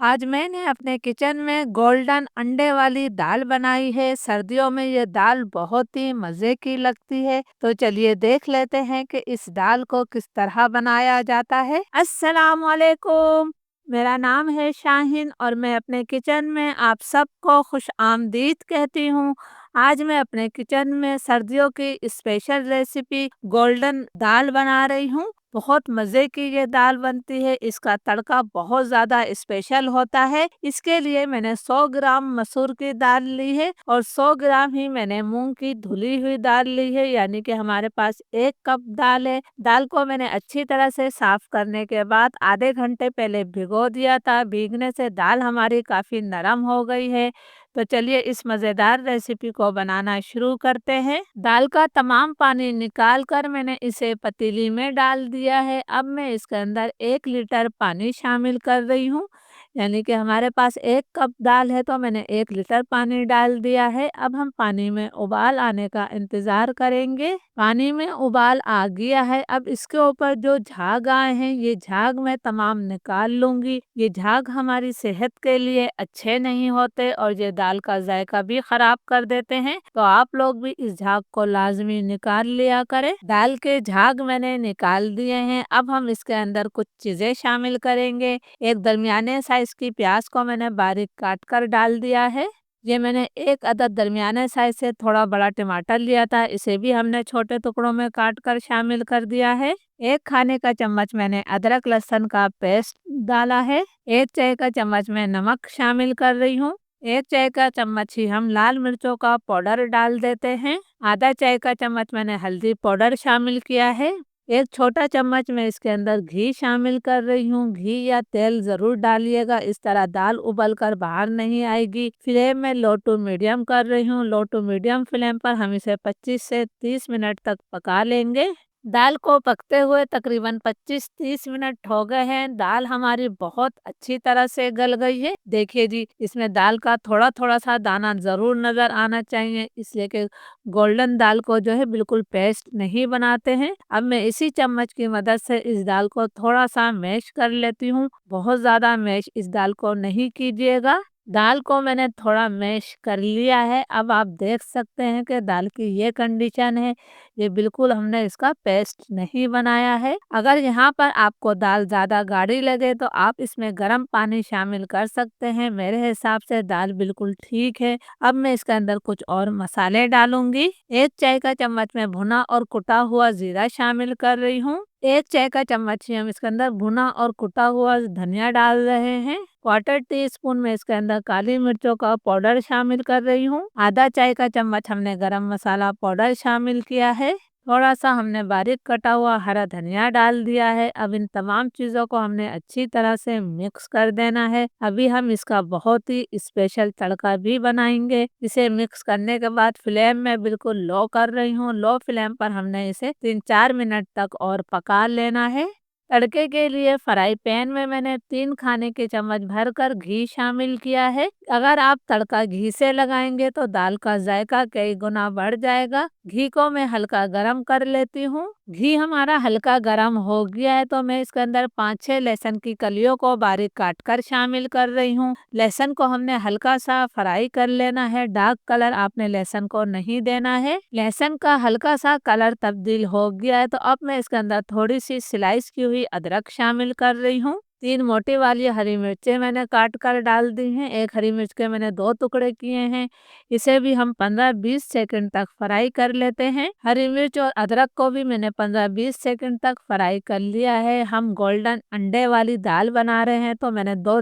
आज मैंने अपने किचन में गोल्डन अंडे वाली दाल बनाई है। सर्दियों में ये दाल बहुत ही मज़े की लगती है। तो चलिए देख लेते हैं कि इस दाल को किस तरह बनाया जाता है। अस्सलाम वालेकुम। मेरा नाम है शाहीन और मैं अपने किचन में आप सबको खुश आमदीद कहती हूँ। आज मैं अपने किचन में सर्दियों की स्पेशल रेसिपी गोल्डन दाल बना रही हूँ। बहुत मज़े की ये दाल बनती है। इसका तड़का बहुत ज़्यादा स्पेशल होता है। इसके लिए मैंने 100 ग्राम मसूर की दाल ली है और 100 ग्राम ही मैंने मूंग की धुली हुई दाल ली है, यानी कि हमारे पास 1 कप दाल है। दाल को मैंने अच्छी तरह से साफ करने के बाद आधे घंटे पहले भिगो दिया था। भीगने से दाल हमारी काफ़ी नरम हो गई है। तो चलिए इस मज़ेदार रेसिपी को बनाना शुरू करते हैं। दाल का तमाम पानी निकाल कर मैंने इसे पतीली में डाल दिया है। अब मैं इसके अंदर 1 लीटर पानी शामिल कर रही हूँ, यानी कि हमारे पास 1 कप दाल है तो मैंने 1 लीटर पानी डाल दिया है। अब हम पानी में उबाल आने का इंतज़ार करेंगे। पानी में उबाल आ गया है। अब इसके ऊपर जो झाग आए हैं ये झाग मैं तमाम निकाल लूँगी। ये झाग हमारी सेहत के लिए अच्छे नहीं होते और ये दाल का जायका भी ख़राब कर देते हैं। तो आप लोग भी इस झाग को लाज़मी निकाल लिया करें। दाल के झाग मैंने निकाल दिए हैं। अब हम इसके अंदर कुछ चीज़ें शामिल करेंगे। एक दरमियाने साइज़ की प्याज को मैंने बारीक काट कर डाल दिया है। ये मैंने 1 अदद दरमियाने साइज़ से थोड़ा बड़ा टमाटर लिया था, इसे भी हमने छोटे टुकड़ों में काट कर शामिल कर दिया है। 1 खाने का चम्मच मैंने अदरक लहसुन का पेस्ट डाला है। 1 चाय का चम्मच मैं नमक शामिल कर रही हूँ। 1 चाय का चम्मच ही हम लाल मिर्चों का पाउडर डाल देते हैं। आधा चाय का चम्मच मैंने हल्दी पाउडर शामिल किया है। 1 छोटा चम्मच मैं इसके अंदर घी शामिल कर रही हूँ। घी या तेल ज़रूर डालिएगा, इस तरह दाल उबल कर बाहर नहीं आएगी। फ्लेम में लो टू मीडियम कर रही हूँ। लो टू मीडियम फ्लेम पर हम इसे 25 से 30 मिनट तक पका लेंगे। दाल को पकते हुए तकरीबन 25-30 मिनट हो गए हैं। दाल हमारी बहुत अच्छी तरह से गल गई है। देखिए जी, इसमें दाल का थोड़ा थोड़ा सा दाना ज़रूर नज़र आना चाहिए, इसलिए कि गोल्डन दाल को जो है बिल्कुल पेस्ट नहीं बनाते हैं। अब मैं इसी चम्मच की मदद से इस दाल को थोड़ा सा मैश कर लेती हूँ। बहुत ज़्यादा मैश इस दाल को नहीं कीजिएगा। दाल को मैंने थोड़ा मैश कर लिया है। अब आप देख सकते हैं कि दाल की ये कंडीशन है। ये बिल्कुल हमने इसका पेस्ट नहीं बनाया है। अगर यहाँ पर आपको दाल ज़्यादा गाढ़ी लगे तो आप इसमें गर्म पानी शामिल कर सकते हैं। मेरे हिसाब से दाल बिल्कुल ठीक है। अब मैं इसके अंदर कुछ और मसाले डालूंगी। 1 चाय का चम्मच में भुना और कुटा हुआ जीरा शामिल कर रही हूँ। 1 चाय का चम्मच ही हम इसके अंदर भुना और कुटा हुआ धनिया डाल रहे हैं। क्वार्टर टी स्पून में इसके अंदर काली मिर्चों का पाउडर शामिल कर रही हूँ। आधा चाय का चम्मच हमने गरम मसाला पाउडर शामिल किया है। थोड़ा सा हमने बारीक कटा हुआ हरा धनिया डाल दिया है। अब इन तमाम चीज़ों को हमने अच्छी तरह से मिक्स कर देना है। अभी हम इसका बहुत ही स्पेशल तड़का भी बनाएंगे। इसे मिक्स करने के बाद फ्लेम में बिल्कुल लो कर रही हूँ। लो फ्लेम पर हमने इसे 3-4 मिनट तक और पका लेना है। तड़के के लिए फ्राई पैन में मैंने 3 खाने के चम्मच भरकर घी शामिल किया है। अगर आप तड़का घी से लगाएंगे तो दाल का जायका कई गुना बढ़ जाएगा। घी को मैं हल्का गरम कर लेती हूँ। घी हमारा हल्का गरम हो गया है तो मैं इसके अंदर 5-6 लहसुन की कलियों को बारीक काट कर शामिल कर रही हूँ। लहसुन को हमने हल्का सा फ्राई कर लेना है। डार्क कलर आपने लहसुन को नहीं देना है। लहसुन का हल्का सा कलर तब्दील हो गया है तो अब मैं इसके अंदर थोड़ी सी स्लाइस की हुई अदरक शामिल कर रही हूँ। 3 मोटी वाली हरी मिर्चें मैंने काट कर डाल दी हैं। 1 हरी मिर्च के मैंने 2 टुकड़े किए हैं। इसे भी हम 15-20 सेकंड तक फ्राई कर लेते हैं। हरी मिर्च और अदरक को भी मैंने 15-20 सेकंड तक फ्राई कर लिया है। हम गोल्डन अंडे वाली दाल बना रहे हैं तो मैंने 2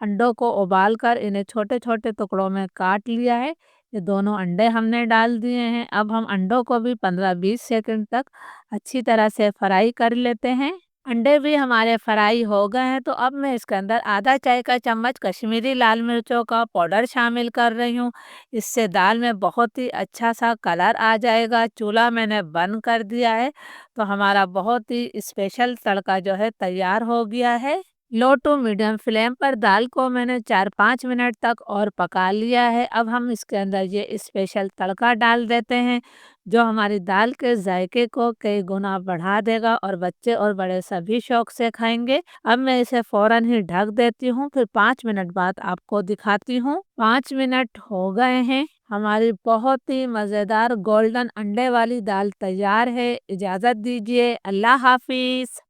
अंडों को उबाल कर इन्हें छोटे छोटे टुकड़ों में काट लिया है। ये दोनों अंडे हमने डाल दिए हैं। अब हम अंडों को भी 15-20 सेकंड तक अच्छी तरह से फ्राई कर लेते हैं। अंडे भी हमारे फ्राई हो गए हैं तो अब मैं इसके अंदर आधा चाय का चम्मच कश्मीरी लाल मिर्चों का पाउडर शामिल कर रही हूँ। इससे दाल में बहुत ही अच्छा सा कलर आ जाएगा। चूल्हा मैंने बंद कर दिया है तो हमारा बहुत ही स्पेशल तड़का जो है तैयार हो गया है। लो टू मीडियम फ्लेम पर दाल को मैंने 4-5 मिनट तक और पका लिया है। अब हम इसके अंदर ये स्पेशल तड़का डाल देते हैं, जो हमारी दाल के जायके को कई गुना बढ़ा देगा और बच्चे और बड़े सभी शौक से खाएंगे। अब मैं इसे फ़ौरन ही ढक देती हूँ, फिर 5 मिनट बाद आपको दिखाती हूँ। 5 मिनट हो गए हैं, हमारी बहुत ही मज़ेदार गोल्डन अंडे वाली दाल तैयार है। इजाज़त दीजिए, अल्लाह हाफ़िज़।